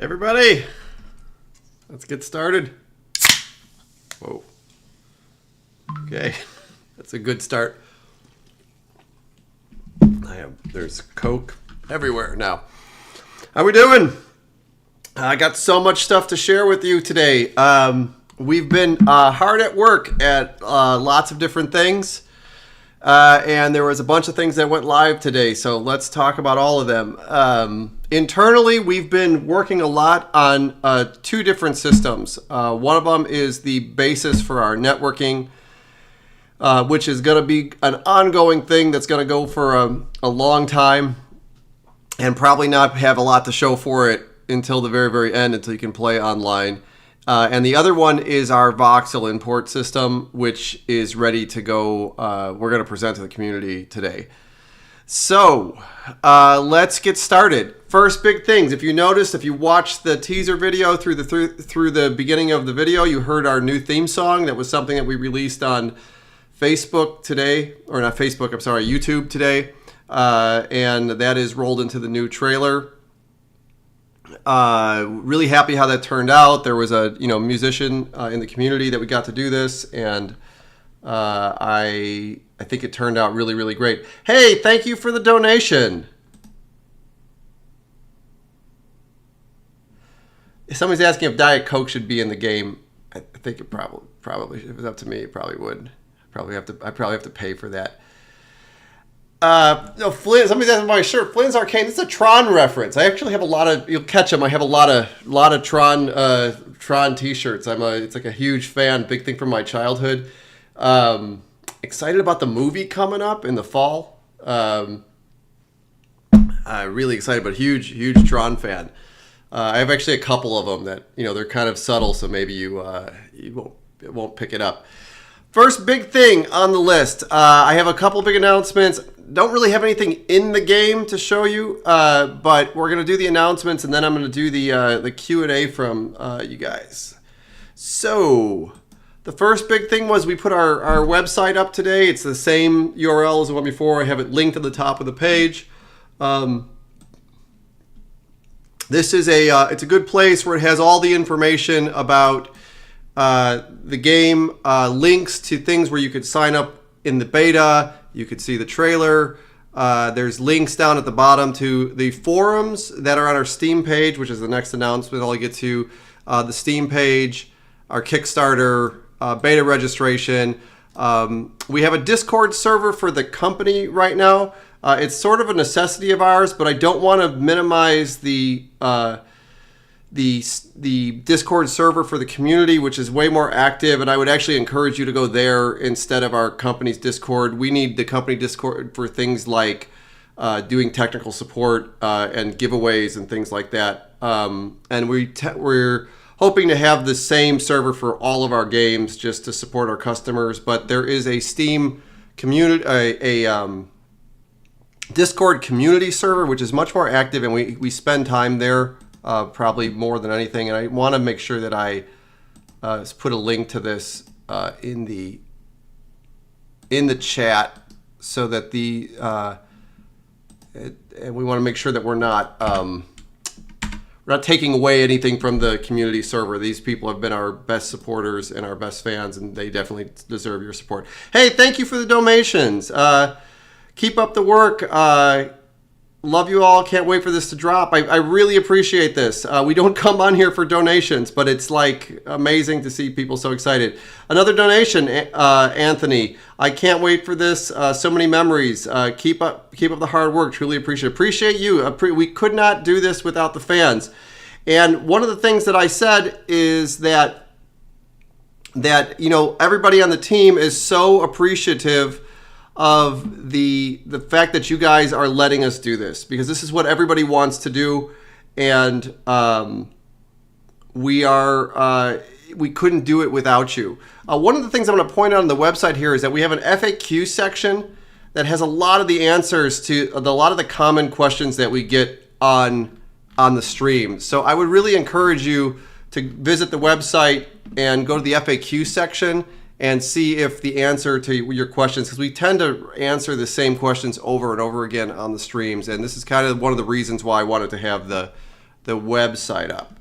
Everybody, let's get started. Whoa. Okay, that's a good start. There's Coke everywhere now. How we doing? I got so much stuff to share with you today. We've been hard at work at lots of different things. And there was a bunch of things that went live today, so let's talk about all of them. Internally, we've been working a lot on two different systems. One of them is the basis for our networking, which is going to be an ongoing thing that's going to go for a long time and probably not have a lot to show for it until the very, very end, until you can play online. And the other one is our voxel import system, which is ready to go. We're going to present to the community today. So let's get started. First big things. If you noticed, if you watched the teaser video through the beginning of the video, you heard our new theme song. That was something that we released on Facebook today, or not Facebook, I'm sorry, YouTube today. And that is rolled into the new trailer. Really happy how that turned out. There was a musician in the community that we got to do this, and I think it turned out really, really great. Hey, thank you for the donation. If somebody's asking if Diet Coke should be in the game, I think it probably if it was up to me, it probably would. I probably have to pay for that. Flynn, somebody's asking my shirt. Flynn's Arcane. This is a Tron reference. I actually have a lot of. You'll catch them. I have a lot of Tron T-shirts. It's like a huge fan. Big thing from my childhood. Excited about the movie coming up in the fall. Really excited, but huge Tron fan. I have actually a couple of them that they're kind of subtle, so maybe you won't pick it up. First big thing on the list. I have a couple big announcements. Don't really have anything in the game to show you, but we're going to do the announcements, and then I'm going to do the Q&A from you guys. So the first big thing was we put our website up today. It's the same URL as the one before. I have it linked at the top of the page. This is it's a good place where it has all the information about the game, links to things where you could sign up in the beta. You could see the trailer. There's links down at the bottom to the forums that are on our Steam page, which is the next announcement I'll get to. The Steam page, our Kickstarter, beta registration. We have a Discord server for the company right now. It's sort of a necessity of ours, but I don't want to minimize the Discord server for the community, which is way more active, and I would actually encourage you to go there instead of our company's Discord. We need the company Discord for things like doing technical support and giveaways and things like that. And we're hoping to have the same server for all of our games just to support our customers. But there is a Steam community, a Discord community server, which is much more active, and we spend time there. Probably more than anything, and I want to make sure that I put a link to this in the chat so that and we want to make sure that we're not taking away anything from the community server. These people have been our best supporters and our best fans, and they definitely deserve your support. Hey, thank you for the donations. Keep up the work. Love you all. Can't wait for this to drop. I really appreciate this. We don't come on here for donations, but it's like amazing to see people so excited. Another donation, Anthony. I can't wait for this. So many memories. Keep up the hard work. Truly appreciate it. Appreciate you. We could not do this without the fans. And one of the things that I said is that everybody on the team is so appreciative of the fact that you guys are letting us do this, because this is what everybody wants to do, and we couldn't do it without you. One of the things I'm going to point out on the website here is that we have an FAQ section that has a lot of the answers to a lot of the common questions that we get on the stream. So I would really encourage you to visit the website and go to the FAQ section and see if the answer to your questions, because we tend to answer the same questions over and over again on the streams, and this is kind of one of the reasons why I wanted to have the the website up.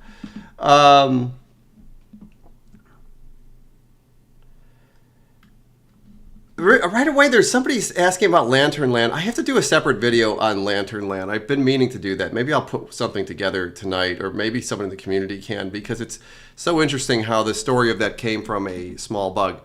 Right away, there's somebody asking about Lantern Land. I have to do a separate video on Lantern Land. I've been meaning to do that. Maybe I'll put something together tonight, or maybe someone in the community can, because it's so interesting how the story of that came from a small bug.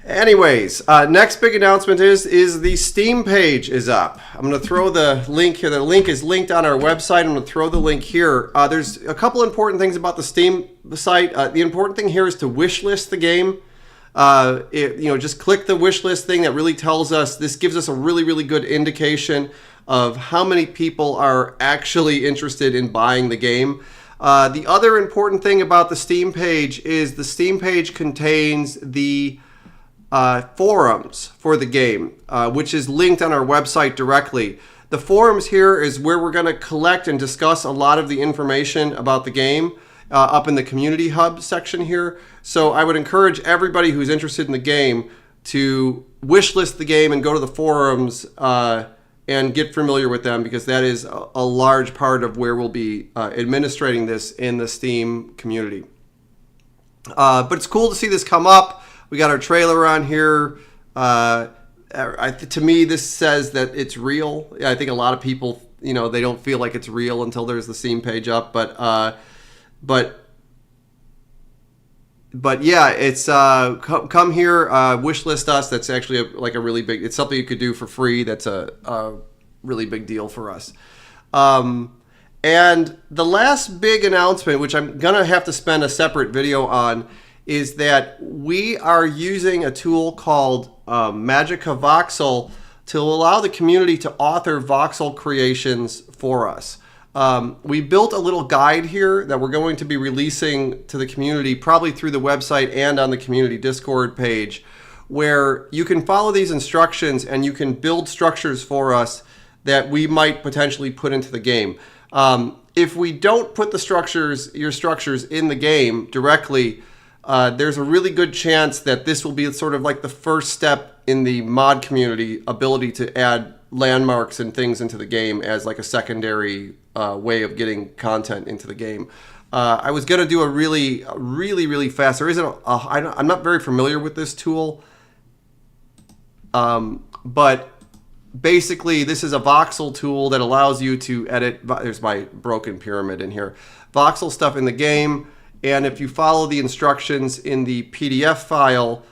Anyways, next big announcement is the Steam page is up. I'm going to throw the link here. The link is linked on our website. I'm going to throw the link here. There's a couple important things about the Steam site. The important thing here is to wish list the game. Just click the wish list thing. That really tells us, this gives us a really, really good indication of how many people are actually interested in buying the game. The other important thing about the Steam page is the Steam page contains the forums for the game, which is linked on our website directly. The forums here is where we're going to collect and discuss a lot of the information about the game up in the community hub section here. So I would encourage everybody who's interested in the game to wish list the game and go to the forums and get familiar with them, because that is a large part of where we'll be administrating this in the Steam community. But it's cool to see this come up. We got our trailer on here. To me, this says that it's real. I think a lot of people, they don't feel like it's real until there's the Steam page up. But yeah, it's come here, wish list us. That's actually a really big. It's something you could do for free. That's a really big deal for us. And the last big announcement, which I'm gonna have to spend a separate video on, is that we are using a tool called Magica Voxel to allow the community to author voxel creations for us. We built a little guide here that we're going to be releasing to the community, probably through the website and on the community Discord page, where you can follow these instructions and you can build structures for us that we might potentially put into the game. If we don't put your structures in the game directly, there's a really good chance that this will be sort of like the first step in the mod community ability to add landmarks and things into the game as like a secondary way of getting content into the game. I was going to do a really fast. There isn't I'm not very familiar with this tool, but basically this is a voxel tool that allows you to edit. There's my broken pyramid in here. Voxel stuff in the game. And if you follow the instructions in the PDF file,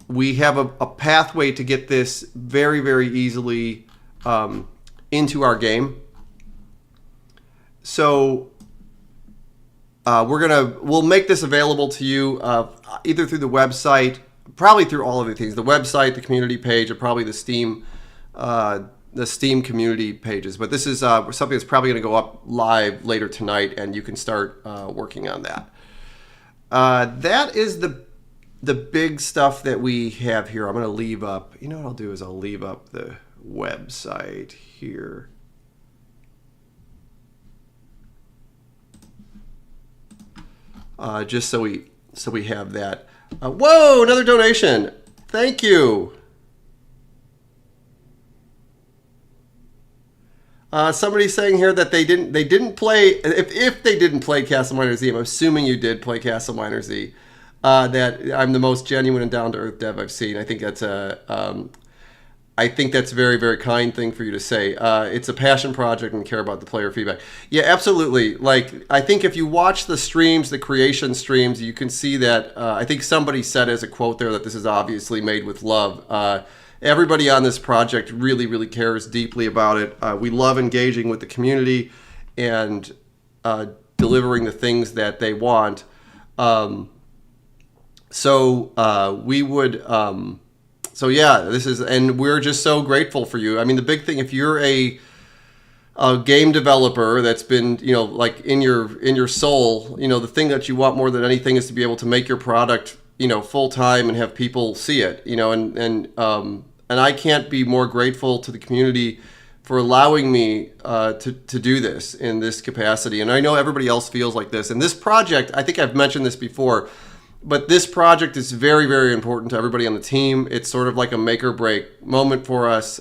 we have a pathway to get this very easily into our game. So we'll make this available to you either through the website, probably through all of the things, the website, the community page, or probably the Steam community pages. But this is something that's probably going to go up live later tonight, and you can start working on that. That is the big stuff that we have here. I'm going to leave up, what I'll do is I'll leave up the website here. Just so we have that. Whoa, another donation. Thank you. Somebody's saying here that they didn't play. If they didn't play CastleMiner Z, I'm assuming you did play CastleMiner Z. That I'm the most genuine and down to earth dev I've seen. I think that's a very kind thing for you to say. It's a passion project and care about the player feedback. Yeah, absolutely. Like, I think if you watch the streams, the creation streams, you can see that. I think somebody said as a quote there that this is obviously made with love. Everybody on this project really cares deeply about it. We love engaging with the community and delivering the things that they want. So yeah, this is, and we're just so grateful for you. I mean, the big thing, if you're a game developer that's been, like in your soul, the thing that you want more than anything is to be able to make your product, full time and have people see it, and I can't be more grateful to the community for allowing me to do this in this capacity. And I know everybody else feels like this. And this project, I think I've mentioned this before, but this project is very important to everybody on the team. It's sort of like a make or break moment for us.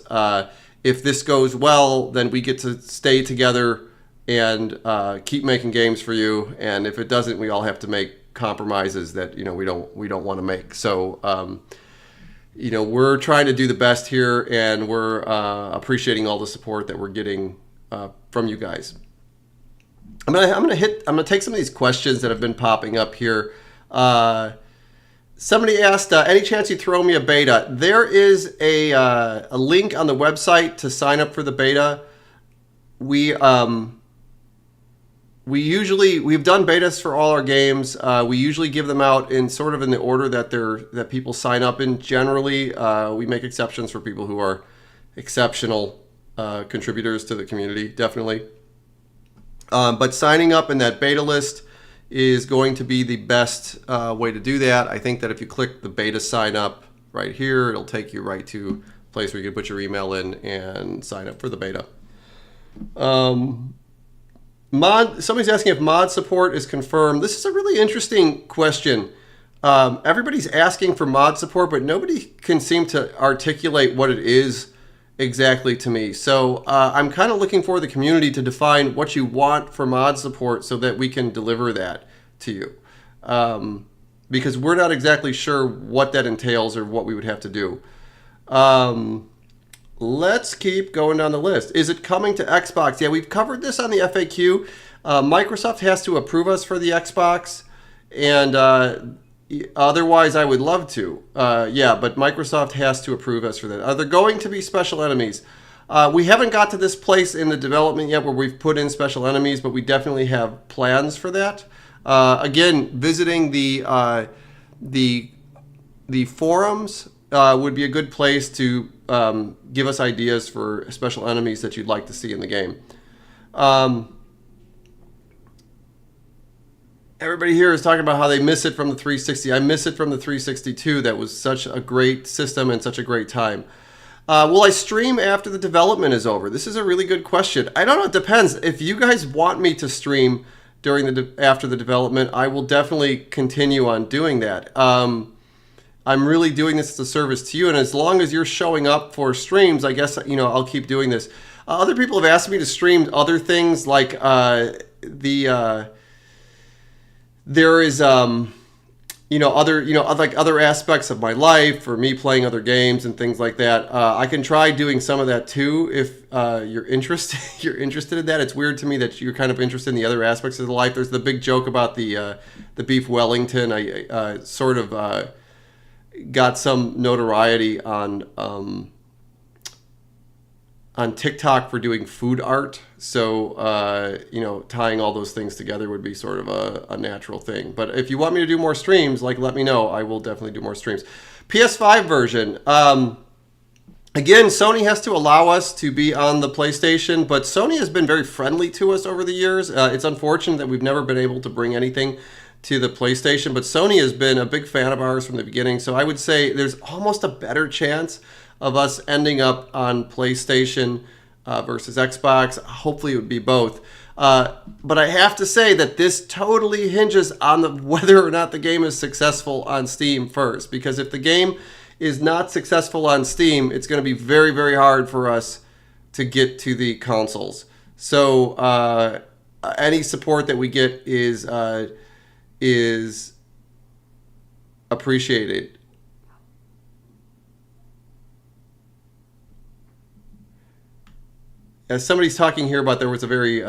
If this goes well, then we get to stay together and keep making games for you. And if it doesn't, we all have to make compromises that we don't want to make. So we're trying to do the best here, and we're appreciating all the support that we're getting from you guys. I'm gonna take some of these questions that have been popping up here. Somebody asked, any chance you throw me a beta? There is a link on the website to sign up for the beta. We've done betas for all our games. We usually give them out in sort of in the order that people sign up in. Generally, we make exceptions for people who are exceptional contributors to the community, definitely. But signing up in that beta list is going to be the best way to do that. I think that if you click the beta sign up right here, it'll take you right to a place where you can put your email in and sign up for the beta. Somebody's asking if mod support is confirmed. This is a really interesting question. Everybody's asking for mod support, but nobody can seem to articulate what it is exactly to me. So I'm kind of looking for the community to define what you want for mod support so that we can deliver that to you. Because we're not exactly sure what that entails or what we would have to do. Let's keep going down the list. Is it coming to Xbox? Yeah, we've covered this on the FAQ. Microsoft has to approve us for the Xbox, and otherwise I would love to. But Microsoft has to approve us for that. Are there going to be special enemies? We haven't got to this place in the development yet where we've put in special enemies, but we definitely have plans for that. Again, visiting the forums would be a good place to give us ideas for special enemies that you'd like to see in the game. Everybody here is talking about how they miss it from the 360. I miss it from the 362. That was such a great system and such a great time. Will I stream after the development is over? This is a really good question. I don't know. It depends. If you guys want me to stream after the development, I will definitely continue on doing that. I'm really doing this as a service to you, and as long as you're showing up for streams, I guess I'll keep doing this. Other people have asked me to stream other things, like there is other aspects of my life, or me playing other games and things like that. I can try doing some of that too if you're interested in that. It's weird to me that you're kind of interested in the other aspects of the life. There's the big joke about the beef Wellington. I sort of got some notoriety on TikTok for doing food art. So, tying all those things together would be sort of a natural thing. But if you want me to do more streams, let me know. I will definitely do more streams. PS5 version. Again, Sony has to allow us to be on the PlayStation, but Sony has been very friendly to us over the years. It's unfortunate that we've never been able to bring anything to the PlayStation, but Sony has been a big fan of ours from the beginning. So I would say there's almost a better chance of us ending up on PlayStation versus Xbox. Hopefully it would be both. But I have to say that this totally hinges on whether or not the game is successful on Steam first. Because if the game is not successful on Steam, it's going to be very, very hard for us to get to the consoles. So any support that we get is appreciated. As somebody's talking here about, there was a very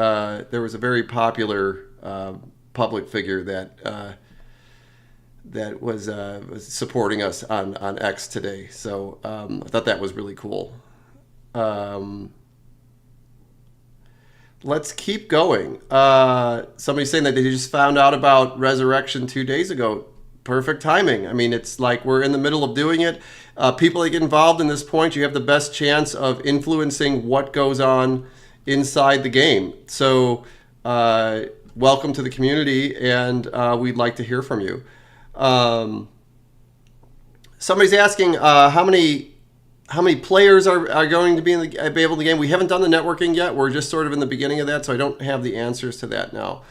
popular public figure that was supporting us on X today. So I thought that was really cool. Let's keep going. Somebody's saying that they just found out about Resurrection 2 days ago. Perfect timing. I mean, it's like we're in the middle of doing it. People that get involved in this point, you have the best chance of influencing what goes on inside the game. So welcome to the community, and we'd like to hear from you. Somebody's asking how many players are going to be able in the game. We haven't done the networking yet. We're just sort of in the beginning of that, so I don't have the answers to that now.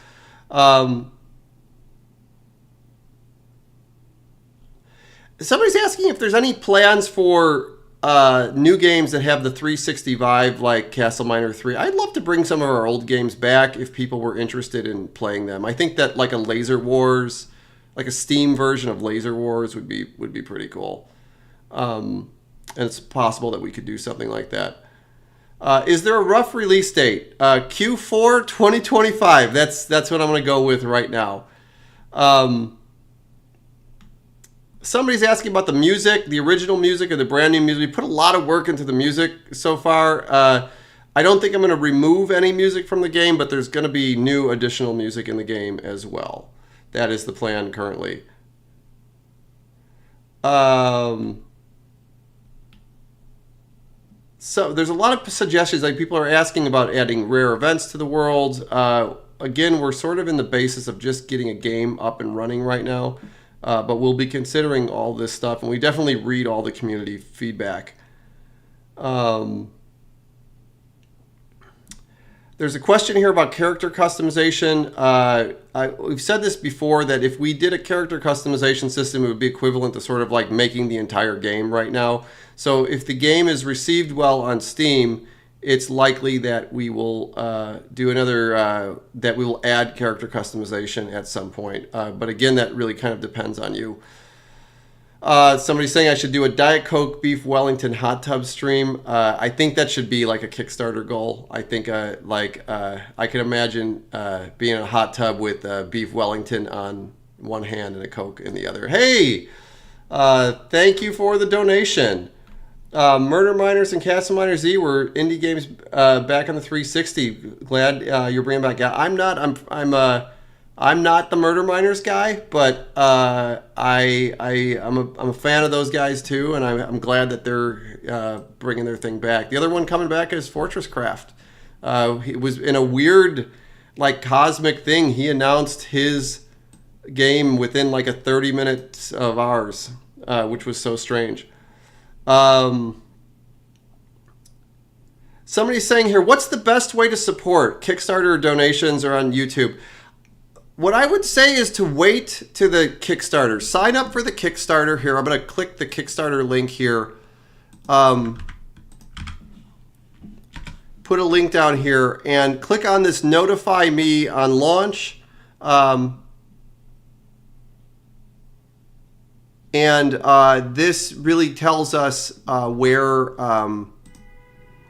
Somebody's asking if there's any plans for new games that have the 360 vibe, like CastleMiner 3. I'd love to bring some of our old games back if people were interested in playing them. I think that like a Laser Wars, like a Steam version of Laser Wars would be pretty cool. And it's possible that we could do something like that. Is there a rough release date? Q4 2025. That's what I'm going to go with right now. Somebody's asking about the music, the original music or the brand new music. We put a lot of work into the music so far. I don't think I'm going to remove any music from the game, but there's going to be new additional music in the game as well. That is the plan currently. So there's a lot of suggestions. Like people are asking about adding rare events to the world. Again, we're sort of in the basis of just getting a game up and running right now. But we'll be considering all this stuff, and we definitely read all the community feedback. There's a question here about character customization. We've said this before, that if we did a character customization system, it would be equivalent to sort of like making the entire game right now. So if the game is received well on Steam, it's likely that we will do another, that we will add character customization at some point. But again, that really kind of depends on you. Somebody's saying I should do a Diet Coke Beef Wellington hot tub stream. I think that should be like a Kickstarter goal. I think I can imagine being in a hot tub with Beef Wellington on one hand and a Coke in the other. Hey, thank you for the donation. Murder Miners and CastleMiner Z were indie games back on the 360. Glad you're bringing back. Yeah, I'm not the Murder Miners guy, but I'm a fan of those guys too, and I'm glad that they're bringing their thing back. The other one coming back is Fortress Craft. It was in a weird, like, cosmic thing. He announced his game within like a 30 minutes of ours, which was so strange. Somebody's saying here, what's the best way to support Kickstarter donations or on YouTube? What I would say is to wait to the Kickstarter. Sign up for the Kickstarter here. I'm going to click the Kickstarter link here. Put a link down here and click on this notify me on launch. This really tells us where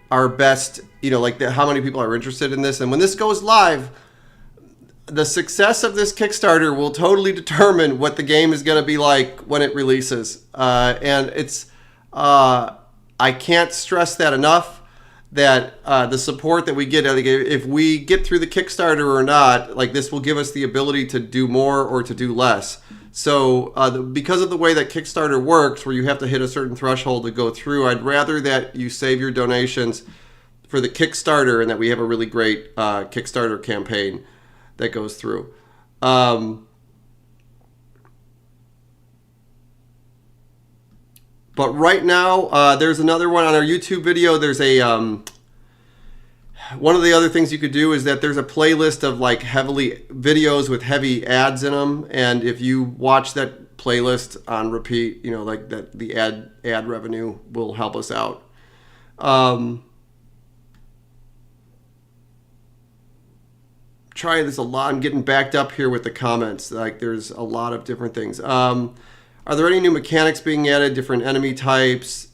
our best, like how many people are interested in this. And when this goes live, the success of this Kickstarter will totally determine what the game is going to be like when it releases. And it's, I can't stress that enough, that the support that we get, if we get through the Kickstarter or not, like this will give us the ability to do more or to do less. So because of the way that Kickstarter works, where you have to hit a certain threshold to go through, I'd rather that you save your donations for the Kickstarter and that we have a really great Kickstarter campaign that goes through. But right now, there's another one on our YouTube video. There's a one of the other things you could do is that there's a playlist of like heavily videos with heavy ads in them, and if you watch that playlist on repeat, like that, the ad revenue will help us out. Try this a lot. I'm getting backed up here with the comments. Like there's a lot of different things. Are there any new mechanics being added? Different enemy types?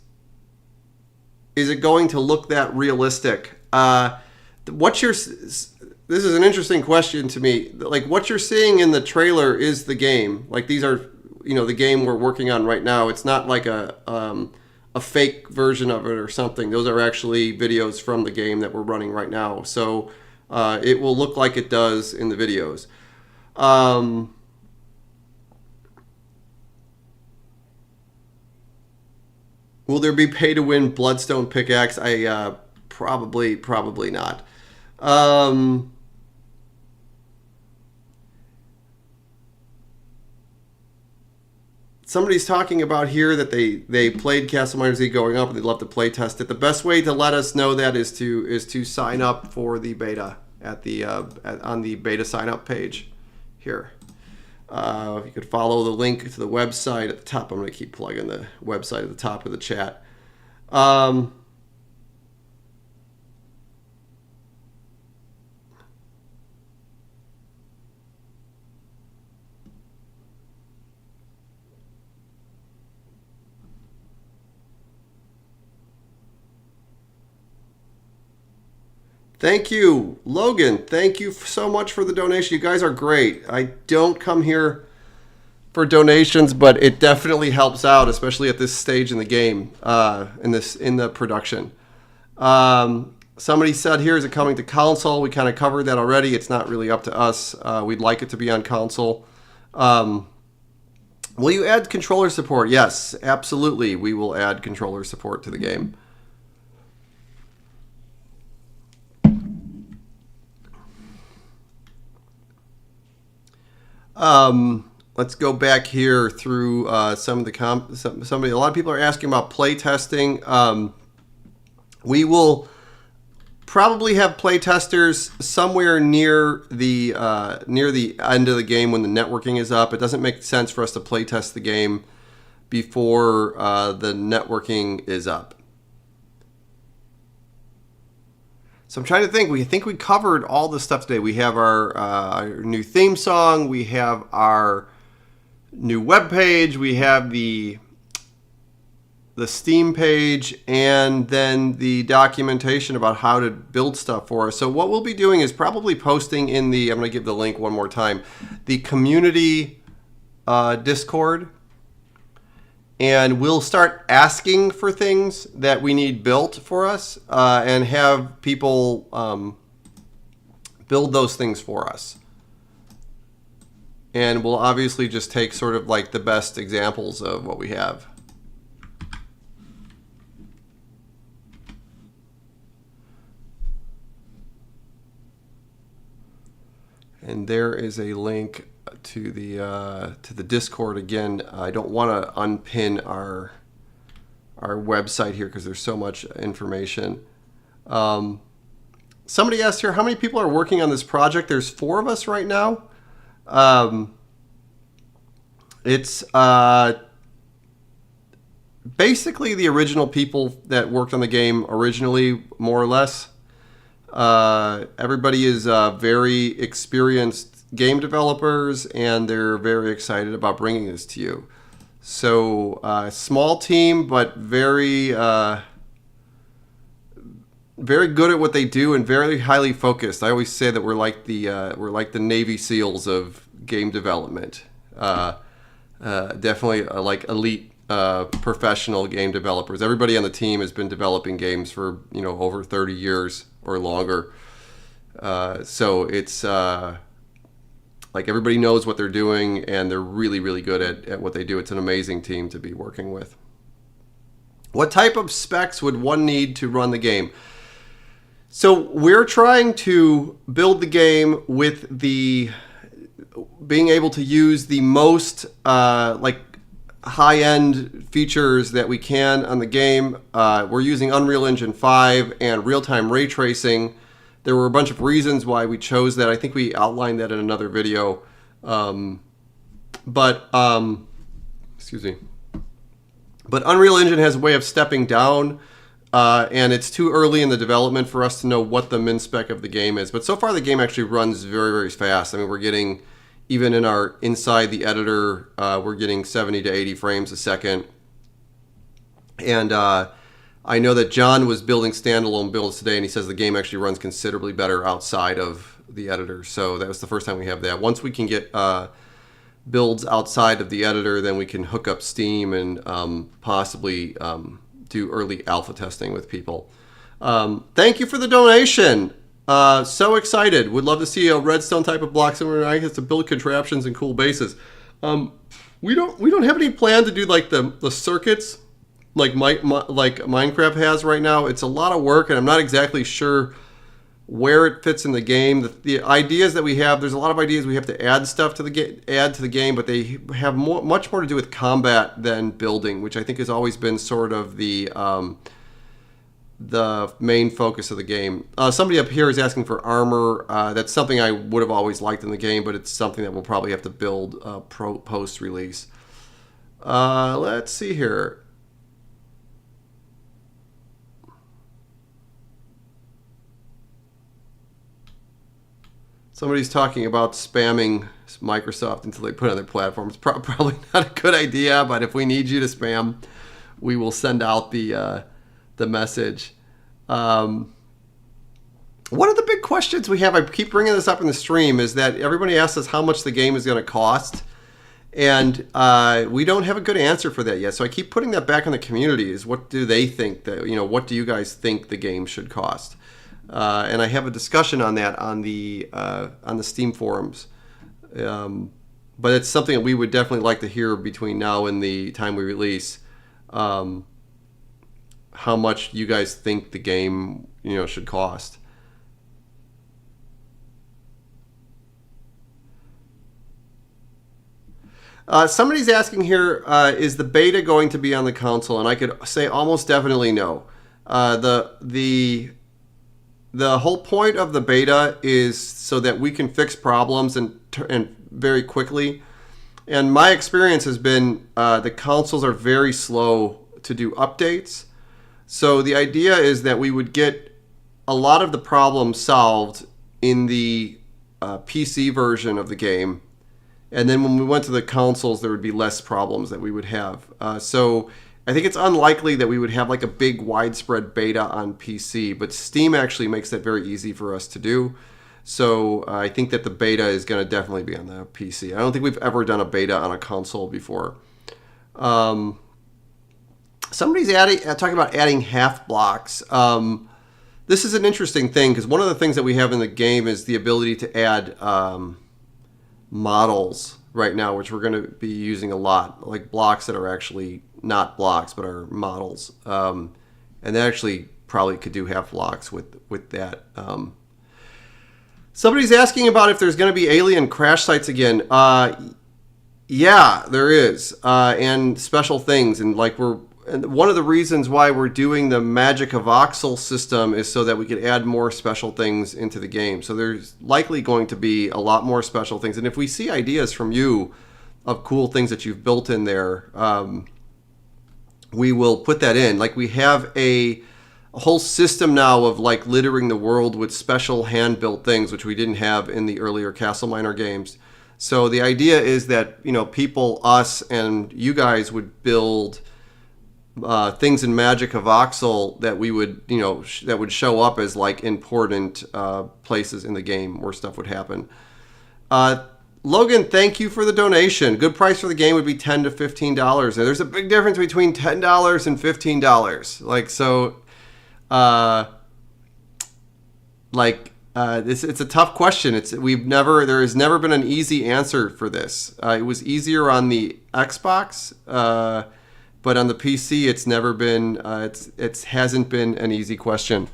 Is it going to look that realistic? This is an interesting question to me. Like what you're seeing in the trailer is the game. Like these are, the game we're working on right now. It's not like a fake version of it or something. Those are actually videos from the game that we're running right now. So it will look like it does in the videos. Will there be pay-to-win Bloodstone pickaxe? Probably not. Somebody's talking about here that they played CastleMiner Z going up and they'd love to play test it. The best way to let us know that is to sign up for the beta on the beta sign up page here. You could follow the link to the website at the top. I'm going to keep plugging the website at the top of the chat. Um, Thank you, Logan. Thank you so much for the donation. You guys are great. I don't come here for donations, but it definitely helps out, especially at this stage in the game, in the production. Somebody said, here, is it coming to console? We kind of covered that already. It's not really up to us. We'd like it to be on console. Will you add controller support? Yes, absolutely. We will add controller support to the game. Let's go back here through some of the a lot of people are asking about play testing. We will probably have play testers somewhere near the end of the game when the networking is up. It doesn't make sense for us to play test the game before the networking is up. So I'm trying to think. We think we covered all the stuff today. We have our new theme song. We have our new web page. We have the Steam page, and then the documentation about how to build stuff for us. So what we'll be doing is probably posting in the, I'm going to give the link one more time, the community Discord. And we'll start asking for things that we need built for us and have people build those things for us. And we'll obviously just take sort of like the best examples of what we have. And there is a link to the Discord. Again, I don't want to unpin our website here because there's so much information. Somebody asked here, how many people are working on this project? There's 4 of us right now. It's basically the original people that worked on the game originally, more or less. Everybody is very experienced game developers, and they're very excited about bringing this to you. So small team, but very very good at what they do and very highly focused. I always say that we're like the Navy SEALs of game development. Definitely like elite professional game developers. Everybody on the team has been developing games for over 30 years or longer. So it's like everybody knows what they're doing, and they're really, really good at what they do. It's an amazing team to be working with. What type of specs would one need to run the game? So we're trying to build the game with the being able to use the most like high-end features that we can on the game. We're using Unreal Engine 5 and real-time ray tracing. There were a bunch of reasons why we chose that. I think we outlined that in another video. Excuse me. But Unreal Engine has a way of stepping down, and it's too early in the development for us to know what the min spec of the game is. But so far, the game actually runs very, very fast. I mean, we're getting, even in our inside the editor, we're getting 70 to 80 frames a second. And I know that John was building standalone builds today, and he says the game actually runs considerably better outside of the editor. So that was the first time we have that. Once we can get builds outside of the editor, then we can hook up Steam and possibly do early alpha testing with people. Thank you for the donation. So excited. Would love to see a redstone type of block somewhere I have to build contraptions and cool bases. We don't have any plan to do like the circuits like Minecraft has right now. It's a lot of work, and I'm not exactly sure where it fits in the game. The ideas that we have, there's a lot of ideas we have to add stuff to the game, but they have much more to do with combat than building, which I think has always been sort of the main focus of the game. Somebody up here is asking for armor. That's something I would have always liked in the game, but it's something that we'll probably have to build post-release. Let's see here. Somebody's talking about spamming Microsoft until they put it on their platform. It's probably not a good idea, but if we need you to spam, we will send out the message. One of the big questions we have, I keep bringing this up in the stream, is that everybody asks us how much the game is going to cost. And we don't have a good answer for that yet. So I keep putting that back on the community, is what do they think that, what do you guys think the game should cost? And I have a discussion on that on the Steam forums. But it's something that we would definitely like to hear between now and the time we release. How much you guys think the game, should cost. Somebody's asking here, is the beta going to be on the console? And I could say almost definitely no. The whole point of the beta is so that we can fix problems and very quickly. And my experience has been the consoles are very slow to do updates. So the idea is that we would get a lot of the problems solved in the PC version of the game. And then when we went to the consoles, there would be less problems that we would have. So I think it's unlikely that we would have like a big widespread beta on PC, but Steam actually makes that very easy for us to do. So I think that the beta is going to definitely be on the PC. I don't think we've ever done a beta on a console before. Somebody's talking about adding half blocks. This is an interesting thing because one of the things that we have in the game is the ability to add models right now, which we're going to be using a lot, like blocks that are actually not blocks but are models, and they actually probably could do half blocks with that. Somebody's asking about if there's going to be alien crash sites again. Yeah, there is, and special things, and one of the reasons why we're doing the magic of voxel system is so that we could add more special things into the game. So there's likely going to be a lot more special things. And if we see ideas from you of cool things that you've built in there, we will put that in. Like we have a whole system now of like littering the world with special hand-built things, which we didn't have in the earlier CastleMiner games. So the idea is that, people, us, and you guys would build things in Magic of Voxel that we would, that would show up as like important places in the game where stuff would happen. Logan, thank you for the donation. Good price for the game would be $10 to $15. And there's a big difference between $10 and $15. It's a tough question. There has never been an easy answer for this. It was easier on the Xbox. But on the PC, it's never been. It hasn't been an easy question.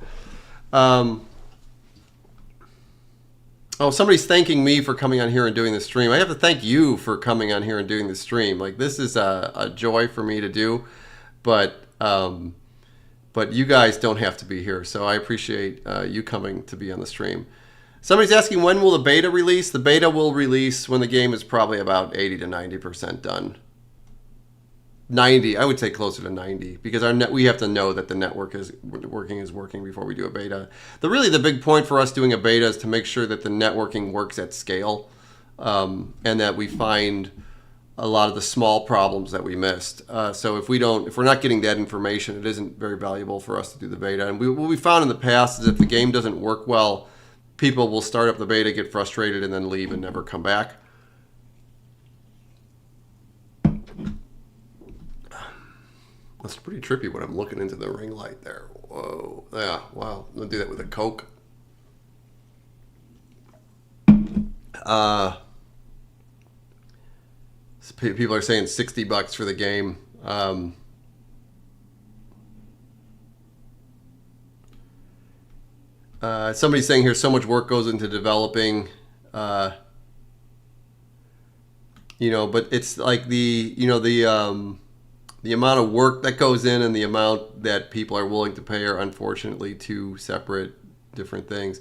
Somebody's thanking me for coming on here and doing the stream. I have to thank you for coming on here and doing the stream. This is a joy for me to do, but you guys don't have to be here. So I appreciate you coming to be on the stream. Somebody's asking, when will the beta release? The beta will release when the game is probably about 80 to 90% done. 90, I would say closer to 90, because we have to know that the network is working before we do a beta. The big point for us doing a beta is to make sure that the networking works at scale, and that we find a lot of the small problems that we missed. So if we're not getting that information, it isn't very valuable for us to do the beta. And what we found in the past is if the game doesn't work well, people will start up the beta, get frustrated, and then leave and never come back. That's pretty trippy when I'm looking into the ring light there. Whoa. Yeah, wow. I'm going to do that with a Coke. People are saying $60 for the game. Somebody's saying here so much work goes into developing, but it's like the amount of work that goes in and the amount that people are willing to pay are unfortunately two separate, different things.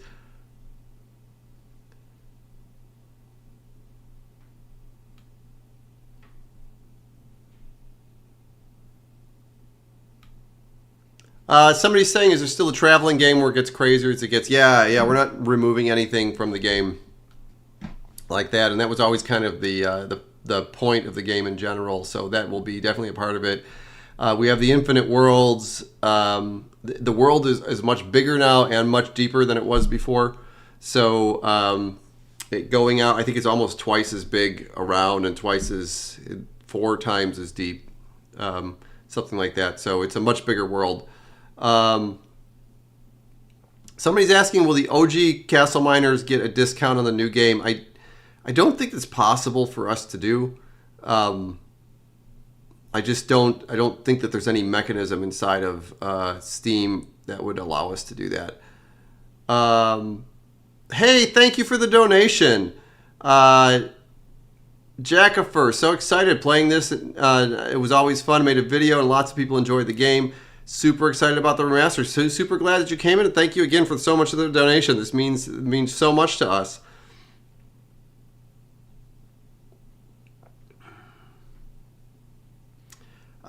Somebody's saying, is there still a traveling game where it gets crazier as it gets? Yeah, we're not removing anything from the game. like that, and that was always kind of the point of the game in general. So that will be definitely a part of it. We have the infinite worlds. The world is much bigger now and much deeper than it was before. So going out, I think it's almost twice as big around and 4 times as deep, something like that. So it's a much bigger world. Somebody's asking, will the OG Castle Miners get a discount on the new game? I don't think it's possible for us to do. I don't think that there's any mechanism inside of Steam that would allow us to do that. Hey, thank you for the donation. Jackifer, so excited playing this. It was always fun. Made a video and lots of people enjoyed the game. Super excited about the remaster. So super glad that you came in, and thank you again for so much of the donation. This means so much to us.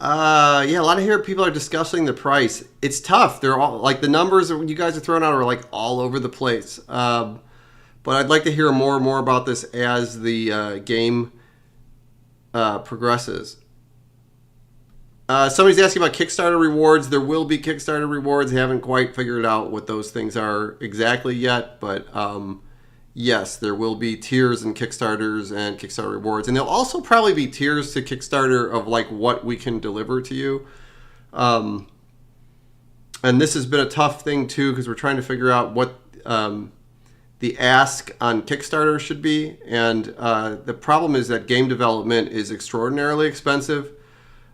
Yeah, a lot of people are discussing the price. It's tough. They're all like the numbers you guys are throwing out are like all over the place. But I'd like to hear more and more about this as the game progresses. Somebody's asking about Kickstarter rewards. There will be Kickstarter rewards. They haven't quite figured out what those things are exactly yet, but yes, there will be tiers and Kickstarters and Kickstarter rewards. And there'll also probably be tiers to Kickstarter of like what we can deliver to you. And this has been a tough thing too, because we're trying to figure out what the ask on Kickstarter should be. And the problem is that game development is extraordinarily expensive.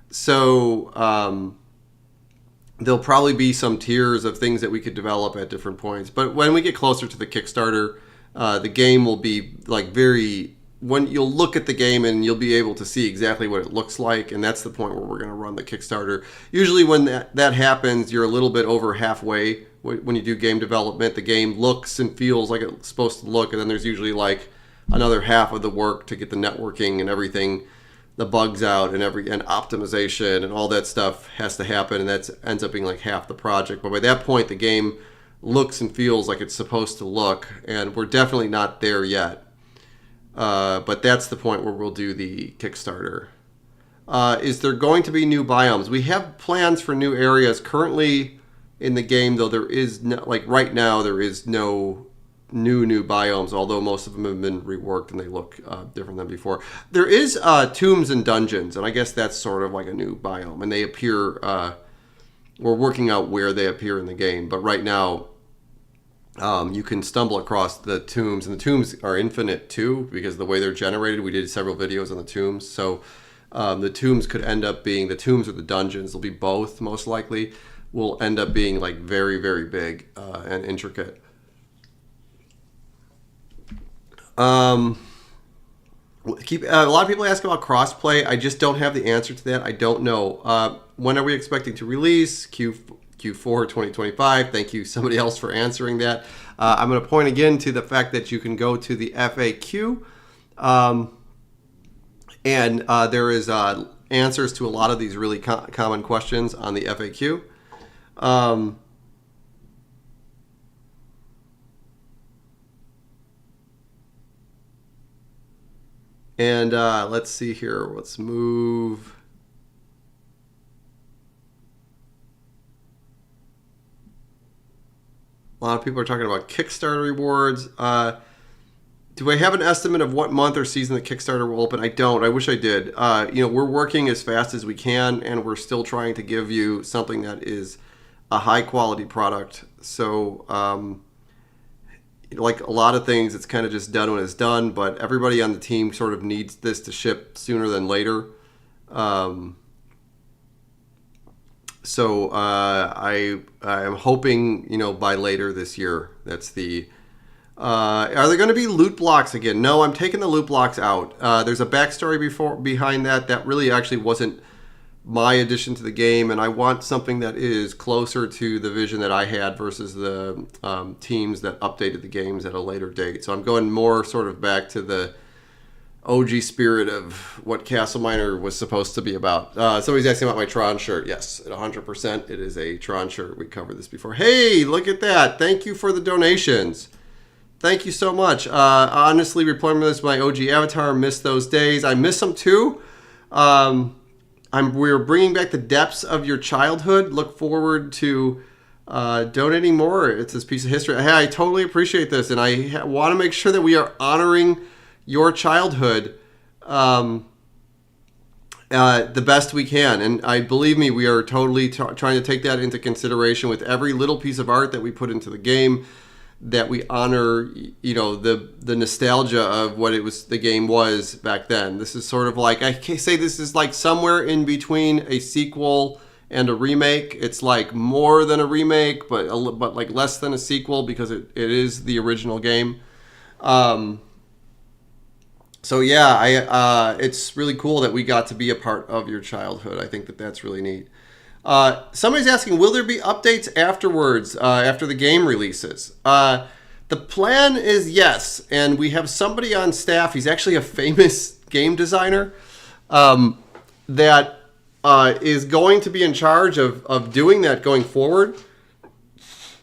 So there'll probably be some tiers of things that we could develop at different points. But when we get closer to the Kickstarter, the game will be like when you'll look at the game and you'll be able to see exactly what it looks like, and that's the point where we're going to run the Kickstarter. Usually when that happens, you're a little bit over halfway. When you do game development, the game looks and feels like it's supposed to look, and then there's usually like another half of the work to get the networking and everything, the bugs out and optimization and all that stuff has to happen, and that ends up being like half the project. But by that point, the game looks and feels like it's supposed to look, and we're definitely not there yet. But that's the point where we'll do the Kickstarter. Is there going to be new biomes? We have plans for new areas currently in the game, though there is no, like right now, there is no new biomes, although most of them have been reworked and they look different than before. There is tombs and dungeons, and I guess that's sort of like a new biome, and they appear, we're working out where they appear in the game, but right now you can stumble across the tombs, and the tombs are infinite too, because the way they're generated. We did several videos on the tombs, so the tombs could end up being, the tombs or the dungeons, will be both most likely, will end up being like very, very big and intricate. A lot of people ask about crossplay. I just don't have the answer to that. I don't know. When are we expecting to release? Q4 2025. Thank you, somebody else, for answering that. I'm going to point again to the fact that you can go to the FAQ, and there is answers to a lot of these really common questions on the FAQ. And let's see here. Let's move. A lot of people are talking about Kickstarter rewards. Do I have an estimate of what month or season the Kickstarter will open? I don't. I wish I did. We're working as fast as we can, and we're still trying to give you something that is a high quality product. So, like a lot of things, it's kind of just done when it's done, but everybody on the team sort of needs this to ship sooner than later. So I am hoping, by later this year. That's the... are there going to be loot blocks again? No, I'm taking the loot blocks out. There's a backstory behind that. That really actually wasn't my addition to the game, and I want something that is closer to the vision that I had versus the teams that updated the games at a later date. So I'm going more sort of back to the OG spirit of what CastleMiner was supposed to be about. Somebody's asking about my Tron shirt. Yes, 100%. It is a Tron shirt. We covered this before. Hey, look at that. Thank you for the donations. Thank you so much. Honestly, replaying this my OG avatar, miss those days. I miss them too. We're bringing back the depths of your childhood. Look forward to donating more. It's this piece of history. Hey, I totally appreciate this, and I want to make sure that we are honoring your childhood the best we can. And I believe me, we are totally trying to take that into consideration with every little piece of art that we put into the game. That we honor, the nostalgia of what the game was back then. This is sort of like, I can say this is like somewhere in between a sequel and a remake. It's like more than a remake, but like less than a sequel because it is the original game. So yeah, it's really cool that we got to be a part of your childhood. I think that's really neat. Somebody's asking, will there be updates afterwards, after the game releases? The plan is yes, and we have somebody on staff. He's actually a famous game designer that is going to be in charge of doing that going forward.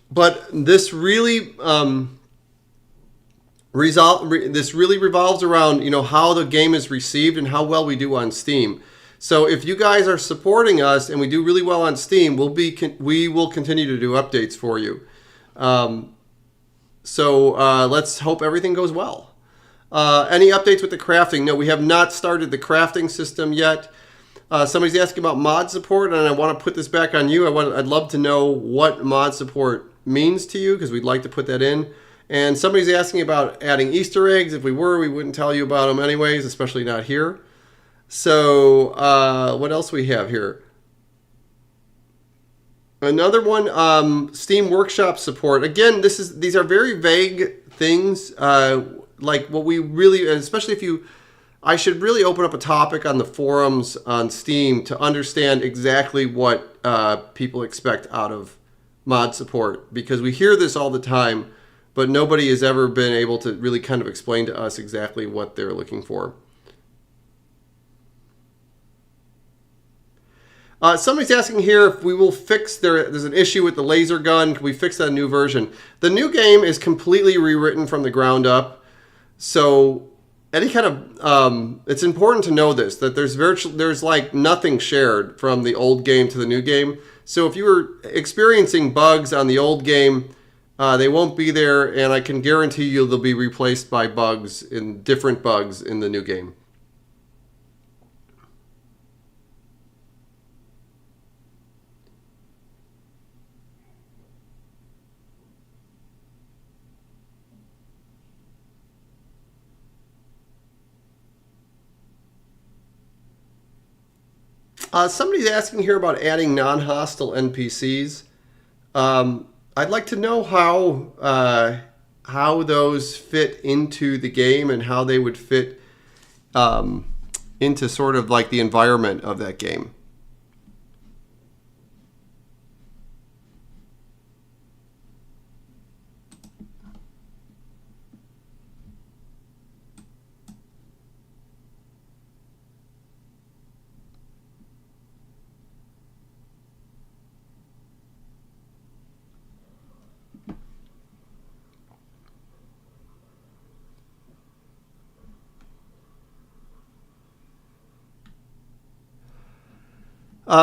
But this really revolves around how the game is received and how well we do on Steam. So if you guys are supporting us and we do really well on Steam, we will continue to do updates for you. Let's hope everything goes well. Any updates with the crafting? No, we have not started the crafting system yet. Somebody's asking about mod support, and I want to put this back on you. I'd love to know what mod support means to you because we'd like to put that in. And somebody's asking about adding Easter eggs. If we wouldn't tell you about them anyways, especially not here. So, what else we have here? Another one, Steam Workshop support. Again, these are very vague things. Like what we really, especially I should really open up a topic on the forums on Steam to understand exactly what people expect out of mod support. Because we hear this all the time, but nobody has ever been able to really kind of explain to us exactly what they're looking for. Somebody's asking here if we will fix there's an issue with the laser gun. Can we fix that new version? The new game is completely rewritten from the ground up. So any kind of it's important to know this, that there's like nothing shared from the old game to the new game. So if you were experiencing bugs on the old game, they won't be there, and I can guarantee you they'll be replaced by different bugs in the new game. Somebody's asking here about adding non-hostile NPCs. I'd like to know how those fit into the game and how they would fit into sort of like the environment of that game.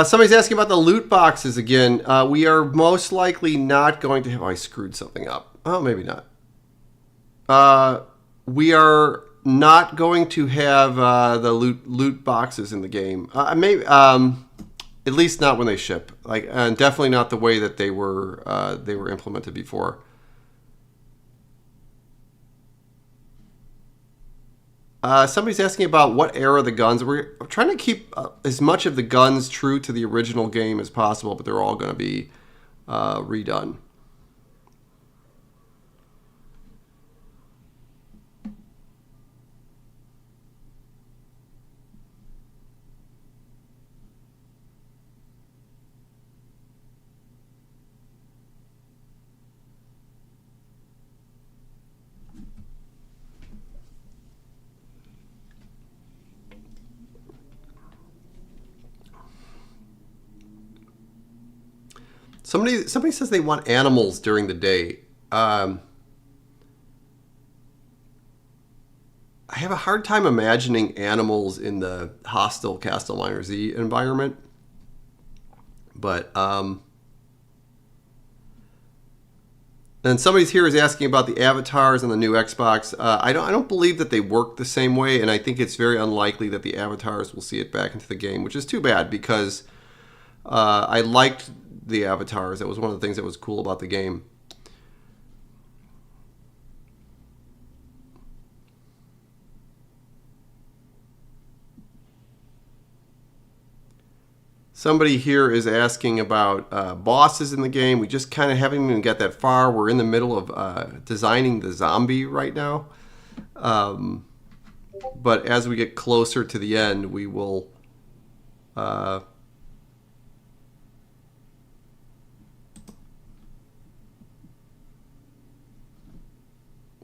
Somebody's asking about the loot boxes again. We are most likely not going to have... Oh, I screwed something up. Oh, maybe not. We are not going to have the loot boxes in the game. Maybe, at least not when they ship. And definitely not the way that they were implemented before. Somebody's asking about what era the guns. We're trying to keep as much of the guns true to the original game as possible, but they're all going to be redone. Somebody says they want animals during the day. have a hard time imagining animals in the hostile CastleMiner Z environment. But and somebody's here is asking about the avatars on the new Xbox. I don't believe that they work the same way, and I think it's very unlikely that the avatars will see it back into the game, which is too bad because I liked the avatars. That was one of the things that was cool about the game. Somebody here is asking about bosses in the game. We just kind of haven't even got that far. We're in the middle of designing the zombie right now. But as we get closer to the end, we will... as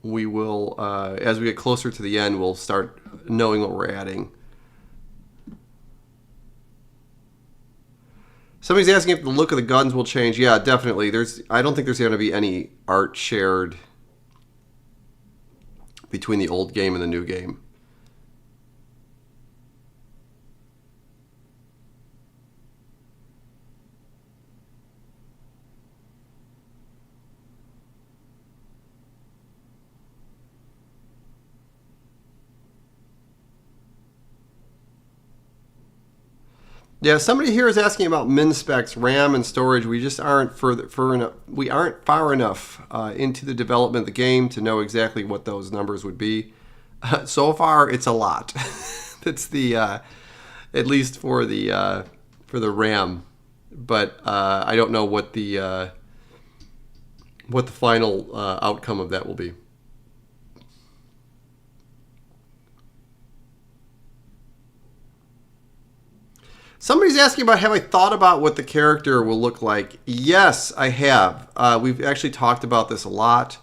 we get closer to the end, we'll start knowing what we're adding. Somebody's asking if the look of the guns will change. Yeah, definitely. I don't think there's going to be any art shared between the old game and the new game. Yeah, somebody here is asking about min specs, RAM, and storage. We just aren't far enough into the development of the game to know exactly what those numbers would be. So far, it's a lot. That's the at least for the RAM, but I don't know what the final outcome of that will be. Somebody's asking about, have I thought about what the character will look like? Yes, I have. We've actually talked about this a lot.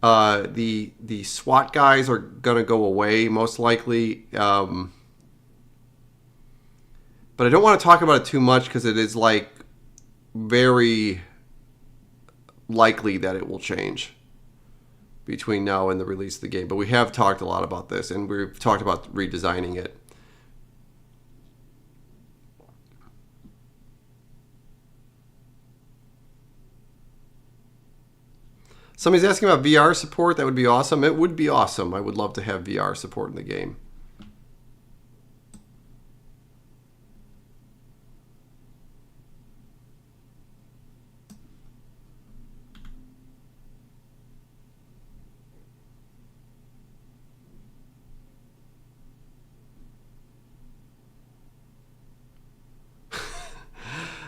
The SWAT guys are going to go away, most likely. But I don't want to talk about it too much because it is like very likely that it will change between now and the release of the game. But we have talked a lot about this, and we've talked about redesigning it. Somebody's asking about VR support. That would be awesome. It would be awesome. I would love to have VR support in the game.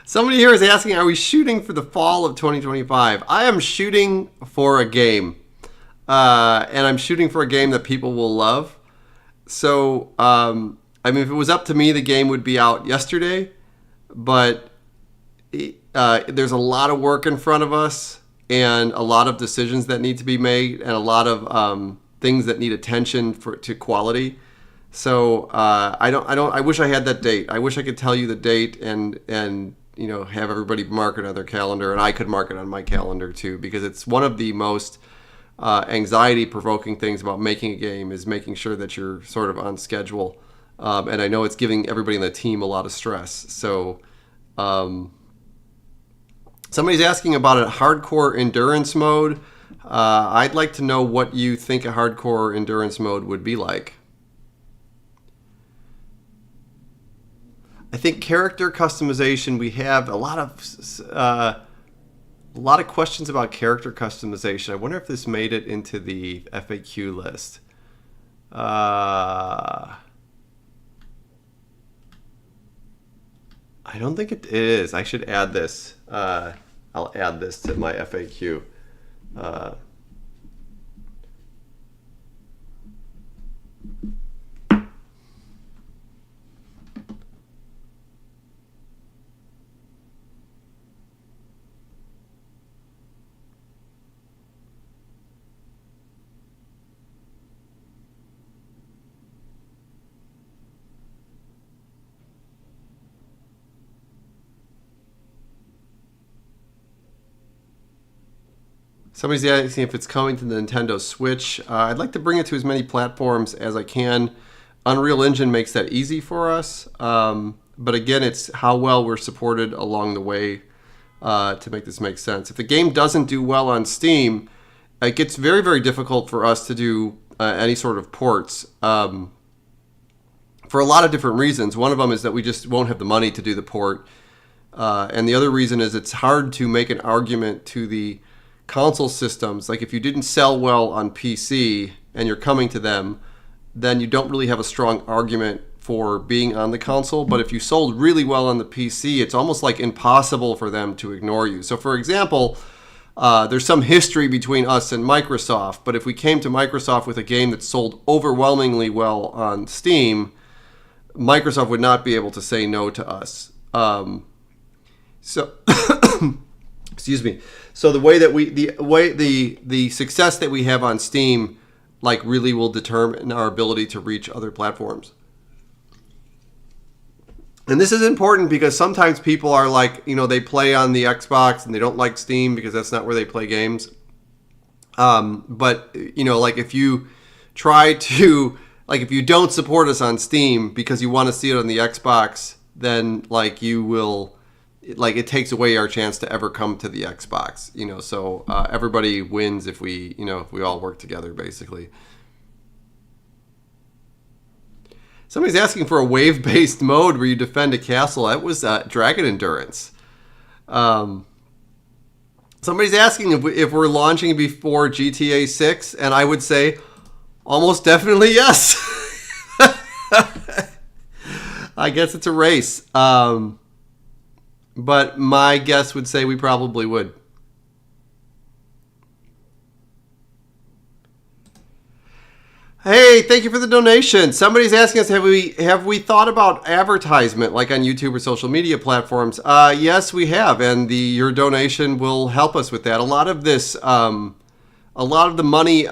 Somebody here is asking, are we shooting for the fall of 2025? I am shooting for a game. And I'm shooting for a game that people will love. So, I mean, if it was up to me, the game would be out yesterday. But there's a lot of work in front of us and a lot of decisions that need to be made and a lot of things that need attention to quality. So I wish I had that date. I wish I could tell you the date and have everybody mark it on their calendar, and I could mark it on my calendar too, because it's one of the most anxiety-provoking things about making a game is making sure that you're sort of on schedule. And I know it's giving everybody in the team a lot of stress. So somebody's asking about a hardcore endurance mode. I'd like to know what you think a hardcore endurance mode would be like. I think character customization, we have a lot of questions about character customization. I wonder if this made it into the FAQ list. I don't think it is. I should add this. I'll add this to my FAQ. Somebody's asking if it's coming to the Nintendo Switch. I'd like to bring it to as many platforms as I can. Unreal Engine makes that easy for us. But again, it's how well we're supported along the way to make this make sense. If the game doesn't do well on Steam, it gets very, very difficult for us to do any sort of ports for a lot of different reasons. One of them is that we just won't have the money to do the port. And the other reason is it's hard to make an argument to the console systems. Like if you didn't sell well on PC and you're coming to them, then you don't really have a strong argument for being on the console. But if you sold really well on the PC, it's almost like impossible for them to ignore you. So for example, there's some history between us and Microsoft, but if we came to Microsoft with a game that sold overwhelmingly well on Steam, Microsoft would not be able to say no to us. So excuse me. So the way that the success that we have on Steam like really will determine our ability to reach other platforms. And this is important because sometimes people are like, they play on the Xbox and they don't like Steam because that's not where they play games. But like if you try to, like if you don't support us on Steam because you want to see it on the Xbox, then like you will, like it takes away our chance to ever come to the Xbox. So everybody wins if we, if we all work together, basically. Somebody's asking for a wave-based mode where you defend a castle. That was Dragon Endurance. Somebody's asking if we're launching before GTA 6, and I would say almost definitely yes. I guess it's a race. But my guess would say we probably would. Hey, thank you for the donation. Somebody's asking us, have we thought about advertisement like on YouTube or social media platforms? Yes, we have, and your donation will help us with that. A lot of this, a lot of the money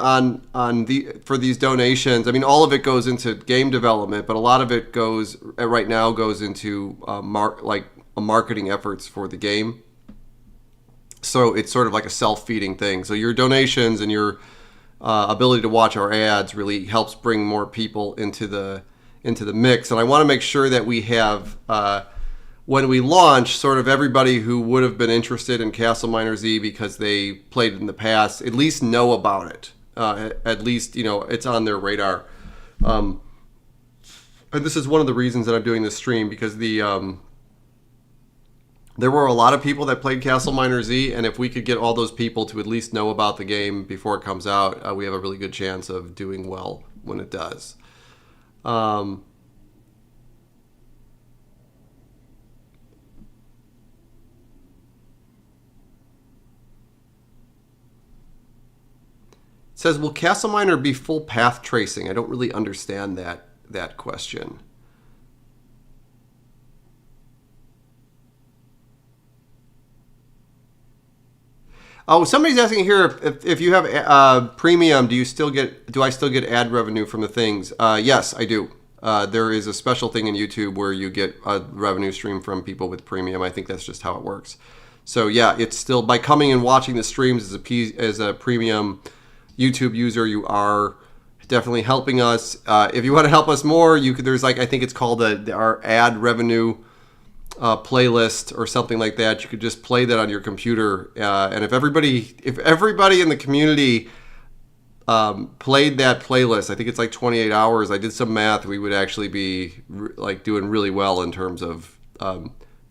for these donations, I mean, all of it goes into game development, but a lot of it goes into marketing efforts for the game. So it's sort of like a self-feeding thing. So your donations and your ability to watch our ads really helps bring more people into the mix. And I want to make sure that we have, when we launch, sort of everybody who would have been interested in CastleMiner Z because they played it in the past, at least know about it. At least, it's on their radar. And this is one of the reasons that I'm doing this stream, because there were a lot of people that played CastleMiner Z, and if we could get all those people to at least know about the game before it comes out, we have a really good chance of doing well when it does. It says, will CastleMiner be full path tracing? I don't really understand that question. Oh, somebody's asking here if you have premium, do I still get ad revenue from the things? Yes, I do. There is a special thing in YouTube where you get a revenue stream from people with premium. I think that's just how it works. So yeah, it's still, by coming and watching the streams as a premium YouTube user, you are definitely helping us. If you want to help us more, there's I think it's called our ad revenue playlist or something like that. You could just play that on your computer, and if everybody in the community played that playlist, I think it's like 28 hours. I did some math. We would actually be doing really well in terms of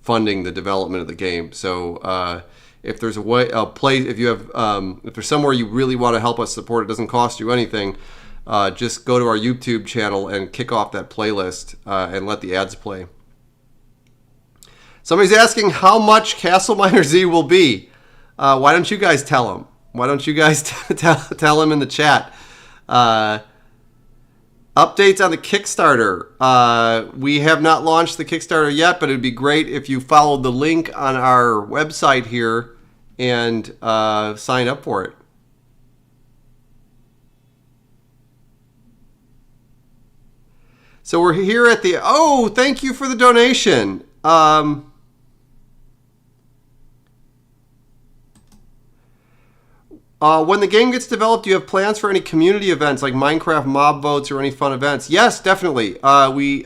funding the development of the game. So if there's if there's somewhere you really want to help us support, it doesn't cost you anything. Just go to our YouTube channel and kick off that playlist and let the ads play. Somebody's asking how much CastleMiner Z will be. Why don't you guys tell them? Why don't you guys tell them in the chat? Updates on the Kickstarter. We have not launched the Kickstarter yet, but it would be great if you followed the link on our website here and sign up for it. So we're here at the... Oh, thank you for the donation. When the game gets developed, do you have plans for any community events like Minecraft mob votes or any fun events? Yes, definitely. We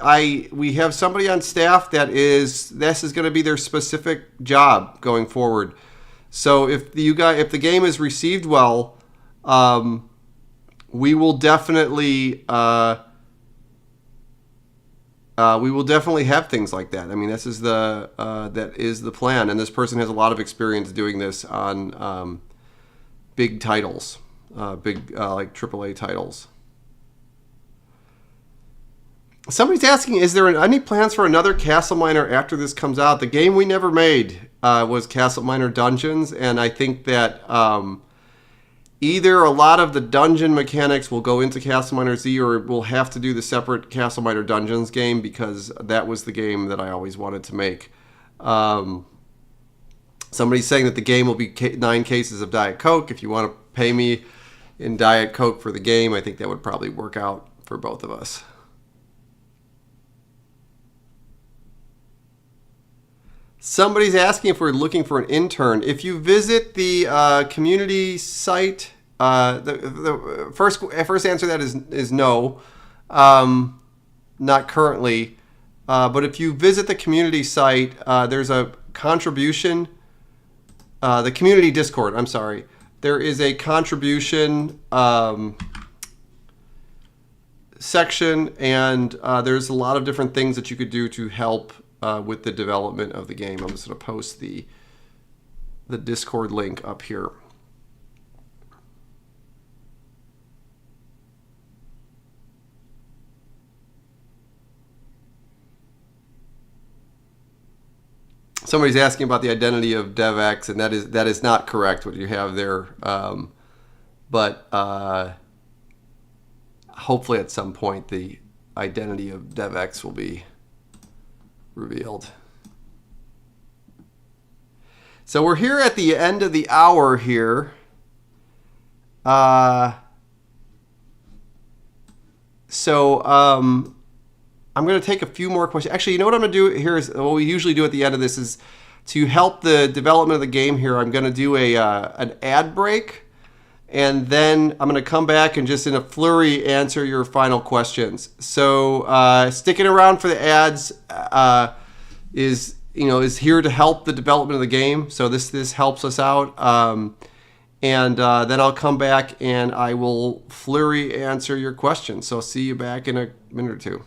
have somebody on staff this is going to be their specific job going forward. So if the game is received well, we will definitely have things like that. I mean, this is that is the plan, and this person has a lot of experience doing this on big titles, like AAA titles. Somebody's asking, is there any plans for another CastleMiner after this comes out? The game we never made was CastleMiner Dungeons, and I think that either a lot of the dungeon mechanics will go into CastleMiner Z, or we'll have to do the separate CastleMiner Dungeons game, because that was the game that I always wanted to make. Somebody's saying that the game will be 9 cases of Diet Coke. If you want to pay me in Diet Coke for the game, I think that would probably work out for both of us. Somebody's asking if we're looking for an intern. If you visit the community site, the first answer to that is no, not currently. But if you visit the community site, there's a contribution. The community Discord, I'm sorry. There is a contribution section, and there's a lot of different things that you could do to help with the development of the game. I'm just going to post the Discord link up here. Somebody's asking about the identity of DevX, and that is not correct what you have there. But hopefully at some point the identity of DevX will be revealed. So we're here at the end of the hour here. I'm going to take a few more questions. Actually, you know what I'm going to do here is what we usually do at the end of this is to help the development of the game here. I'm going to do an ad break, and then I'm going to come back and just in a flurry answer your final questions. So sticking around for the ads is here to help the development of the game. So this helps us out. And then I'll come back and I will flurry answer your questions. So I'll see you back in a minute or two.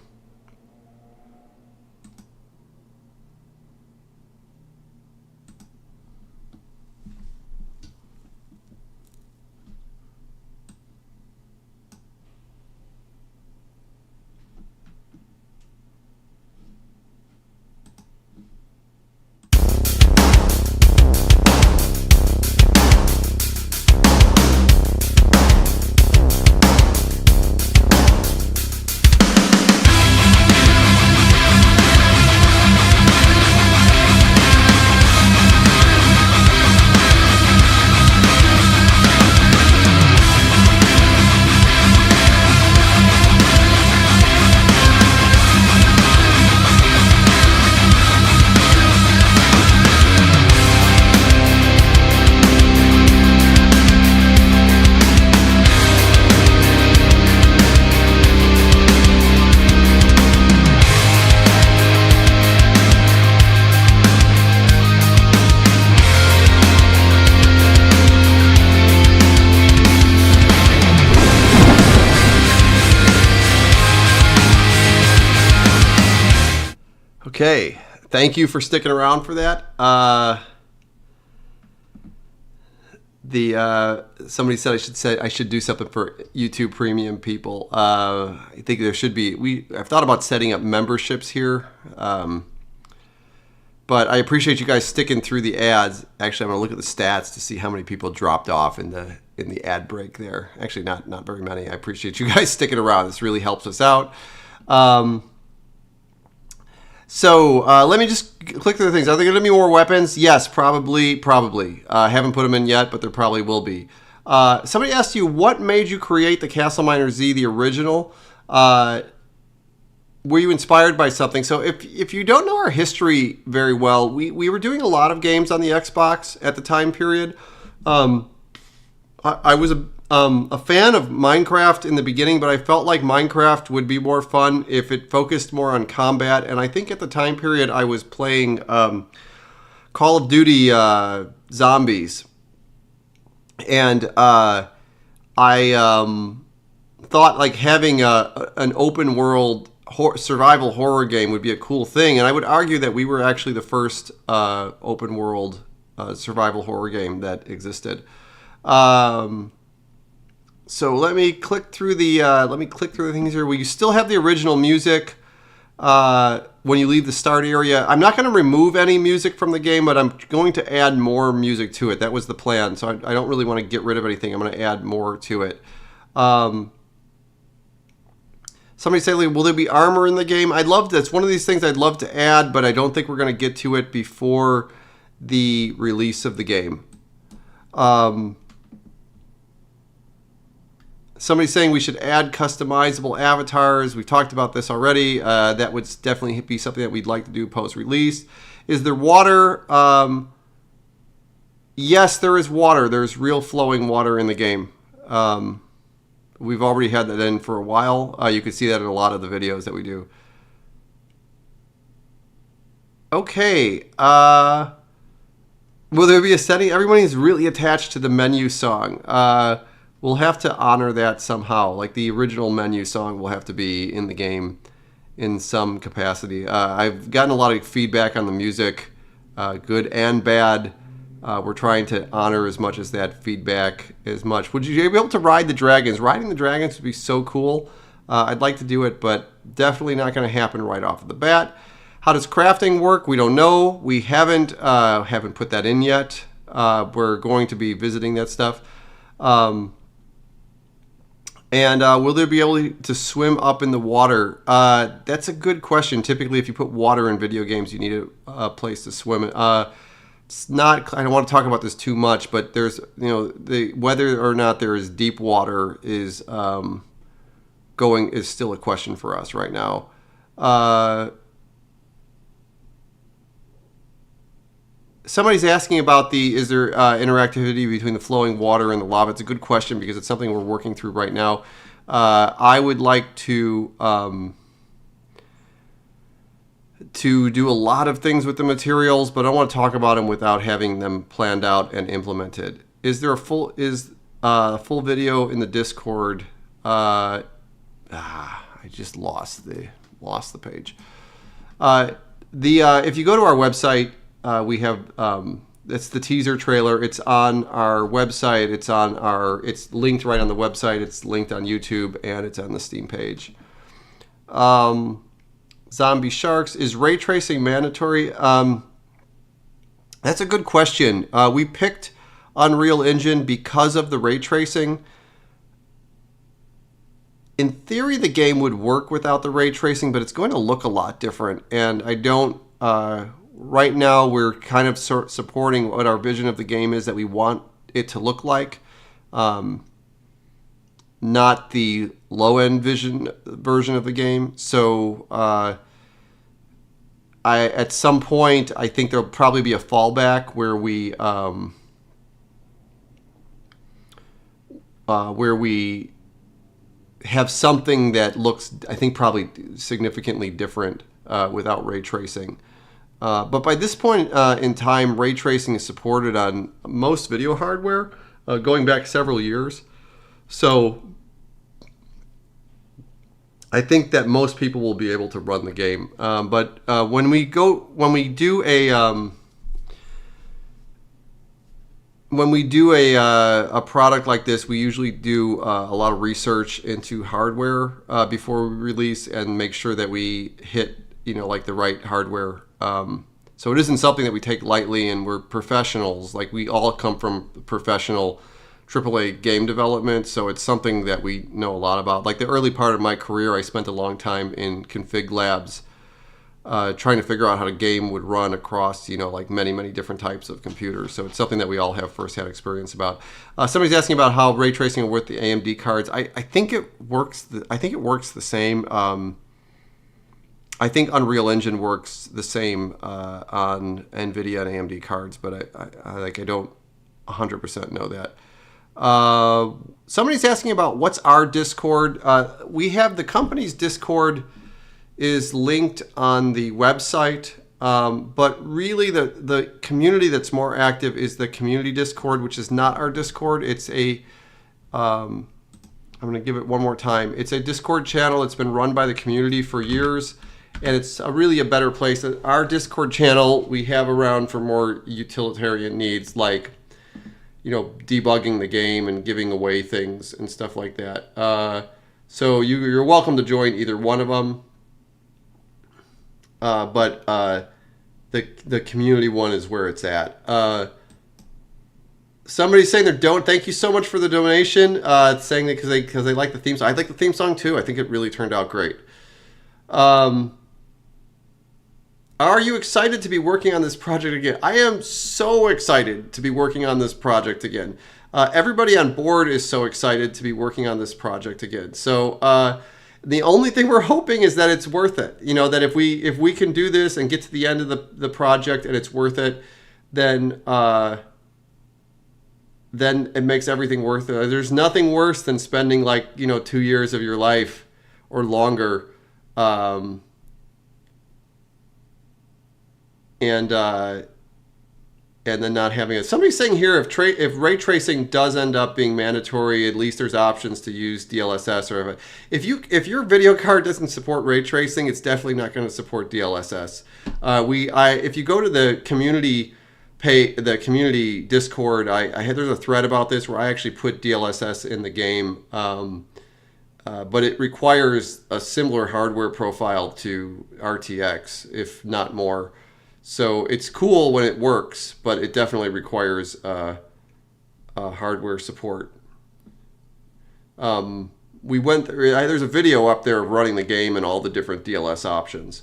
Okay, thank you for sticking around for that. Somebody said I should do something for YouTube Premium people. I think there should be. I've thought about setting up memberships here, but I appreciate you guys sticking through the ads. Actually, I'm gonna look at the stats to see how many people dropped off in the ad break there. Actually, not very many. I appreciate you guys sticking around. This really helps us out. So let me just click through the things. Are there going to be more weapons? Yes, probably. I haven't put them in yet, but there probably will be. Somebody asked you, what made you create the CastleMiner Z, the original? Were you inspired by something? So if you don't know our history very well, we were doing a lot of games on the Xbox at the time period. I was a fan of Minecraft in the beginning, but I felt like Minecraft would be more fun if it focused more on combat. And I think at the time period I was playing Call of Duty Zombies, and I thought like having an open world survival horror game would be a cool thing. And I would argue that we were actually the first open world survival horror game that existed. So let me click through the things here. We still have the original music when you leave the start area. I'm not going to remove any music from the game, but I'm going to add more music to it. That was the plan. So I don't really want to get rid of anything. I'm going to add more to it. Somebody say, will there be armor in the game? I'd love to. It's one of these things I'd love to add, but I don't think we're going to get to it before the release of the game. Somebody's saying we should add customizable avatars. We've talked about this already. That would definitely be something that we'd like to do post-release. Is there water? Yes, there is water. There's real flowing water in the game. We've already had that in for a while. You can see that in a lot of the videos that we do. Okay. Will there be a setting? Everybody's really attached to the menu song. We'll have to honor that somehow. Like the original menu song will have to be in the game in some capacity. I've gotten a lot of feedback on the music, good and bad. We're trying to honor as much as that feedback as much. Would you be able to ride the dragons? Riding the dragons would be so cool. I'd like to do it, but definitely not going to happen right off of the bat. How does crafting work? We don't know. We haven't put that in yet. We're going to be visiting that stuff. And will they be able to swim up in the water? That's a good question. Typically, if you put water in video games, you need a place to swim. It's not. I don't want to talk about this too much, but there's, whether or not there is deep water is still a question for us right now. Somebody's asking about is there interactivity between the flowing water and the lava? It's a good question because it's something we're working through right now. I would like to do a lot of things with the materials, but I don't want to talk about them without having them planned out and implemented. Is there a full video in the Discord? I just lost the page. If you go to our website. We have it's the teaser trailer. It's on our website. It's linked right on the website. It's linked on YouTube and it's on the Steam page. Zombie sharks, is ray tracing mandatory? That's a good question. We picked Unreal Engine because of the ray tracing. In theory, the game would work without the ray tracing, but it's going to look a lot different. And I don't. Right now, we're kind of supporting what our vision of the game is that we want it to look like, not the low-end version of the game. So at some point, I think there'll probably be a fallback where we have something that looks, I think, probably significantly different without ray tracing. But by this point in time, ray tracing is supported on most video hardware, going back several years. So I think that most people will be able to run the game. But when we do a product like this, we usually do a lot of research into hardware before we release and make sure that we hit like the right hardware. So it isn't something that we take lightly, and we're professionals. Like, we all come from professional AAA game development, so it's something that we know a lot about. Like the early part of my career, I spent a long time in config labs trying to figure out how a game would run across, like many different types of computers. So it's something that we all have firsthand experience about. Somebody's asking about how ray tracing will work with the AMD cards. I think it works. I think it works the same. I think Unreal Engine works the same on NVIDIA and AMD cards, but I don't 100% know that. Somebody's asking about what's our Discord. We have the company's Discord is linked on the website, but really the community that's more active is the community Discord, which is not our Discord. It's a I'm going to give it one more time. It's a Discord channel. It's been run by the community for years, and it's really a better place. Our Discord channel we have around for more utilitarian needs, like debugging the game and giving away things and stuff like that. So you're welcome to join either one of them, but the community one is where it's at. Somebody's saying thank you so much for the donation, saying that because they like the theme song. I like the theme song too. I think it really turned out great. Are you excited to be working on this project again? I am so excited to be working on this project again. Everybody on board is so excited to be working on this project again. So the only thing we're hoping is that it's worth it. That if we can do this and get to the end of the project and it's worth it, then it makes everything worth it. There's nothing worse than spending 2 years of your life or longer, and then not having it. Somebody's saying here if ray tracing does end up being mandatory, at least there's options to use DLSS. Or if your video card doesn't support ray tracing, it's definitely not going to support DLSS. If you go to the community Discord, there's a thread about this where I actually put DLSS in the game, but it requires a similar hardware profile to RTX, if not more. So it's cool when it works, but it definitely requires hardware support. There's a video up there of running the game and all the different DLSS options.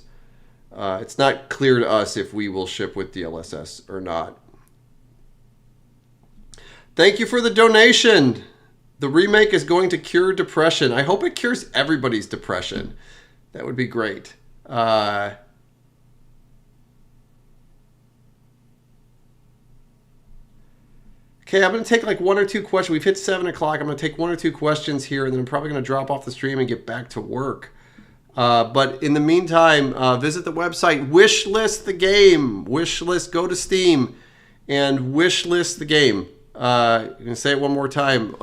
It's not clear to us if we will ship with DLSS or not. Thank you for the donation. The remake is going to cure depression. I hope it cures everybody's depression. That would be great. Okay, I'm going to take one or two questions. We've hit 7 o'clock. I'm going to take 1 or 2 questions here, and then I'm probably going to drop off the stream and get back to work. But in the meantime, visit the website, wishlist the game. Wishlist, go to Steam and wishlist the game. I'm going to say it one more time.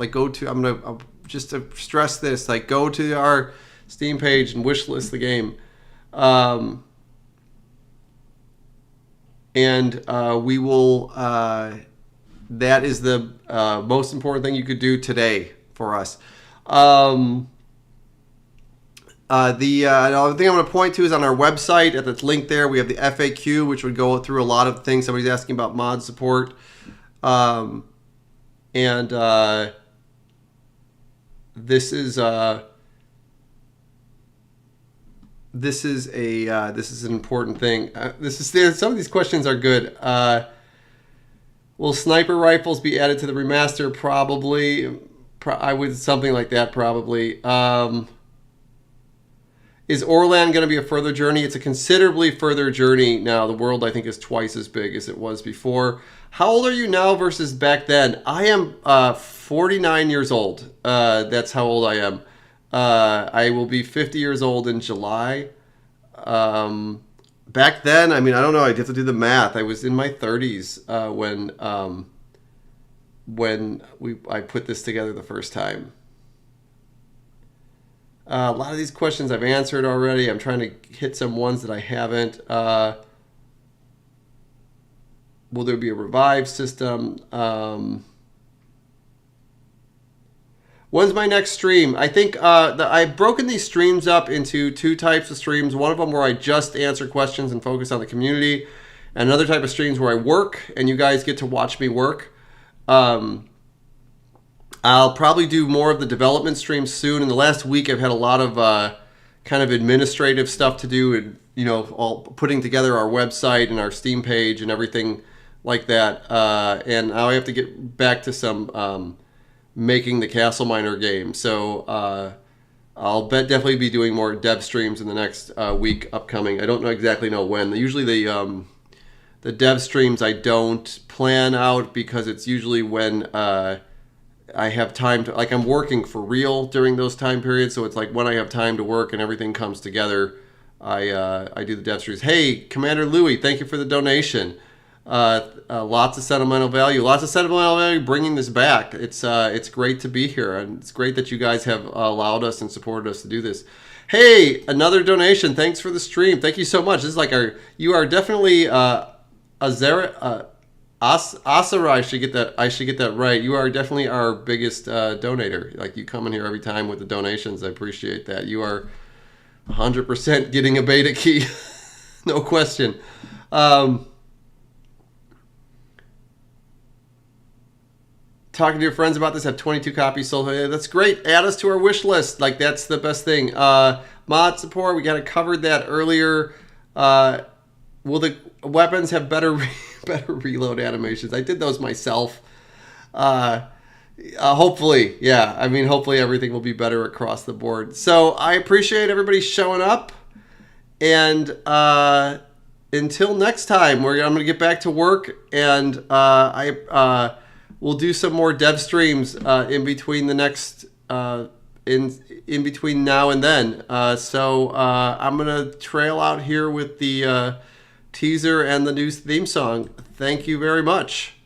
Just to stress this, go to our Steam page and wishlist the game. We will, that is the most important thing you could do today for us. The other thing I'm going to point to is on our website. At the link there, we have the FAQ, which would go through a lot of things. Somebody's asking about mod support, this is an important thing. Some of these questions are good. Will sniper rifles be added to the remaster? Probably. I would something like that. Probably. Is Orlan going to be a further journey? It's a considerably further journey now. The world, I think, is twice as big as it was before. How old are you now versus back then? I am 49 years old. That's how old I am. I will be 50 years old in July. Back then, I don't know. I'd have to do the math. I was in my 30s when I put this together the first time. A lot of these questions I've answered already. I'm trying to hit some ones that I haven't. Will there be a revive system? When's my next stream? I think I've broken these streams up into 2 types of streams. One of them where I just answer questions and focus on the community. And another type of streams where I work and you guys get to watch me work. I'll probably do more of the development streams soon. In the last week, I've had a lot of kind of administrative stuff to do, and all putting together our website and our Steam page and everything like that. And now I have to get back to some making the CastleMiner game. So I'll definitely be doing more dev streams in the next week upcoming. I don't exactly know when. Usually the dev streams I don't plan out because it's usually when I have time to, like, I'm working for real during those time periods. So it's like when I have time to work and everything comes together, I do the dev streams. Hey, Commander Louie, thank you for the donation. Lots of sentimental value. Lots of sentimental value bringing this back. It's great to be here, and it's great that you guys have allowed us and supported us to do this. Hey, another donation. Thanks for the stream. Thank you so much. This is like you are definitely Asara. I should get that right. You are definitely our biggest donator. Like, you come in here every time with the donations. I appreciate that. You are 100% getting a beta key, no question. Talking to your friends about this, have 22 copies sold. That's great. Add us to our wish list. Like, that's the best thing. Mod support, we kind of covered that earlier. Will the weapons have better reload animations? I did those myself. Hopefully, yeah. I mean, hopefully everything will be better across the board. So I appreciate everybody showing up. And until next time, I'm going to get back to work. And we'll do some more dev streams in between the next in between now and then. So I'm gonna trail out here with the teaser and the new theme song. Thank you very much.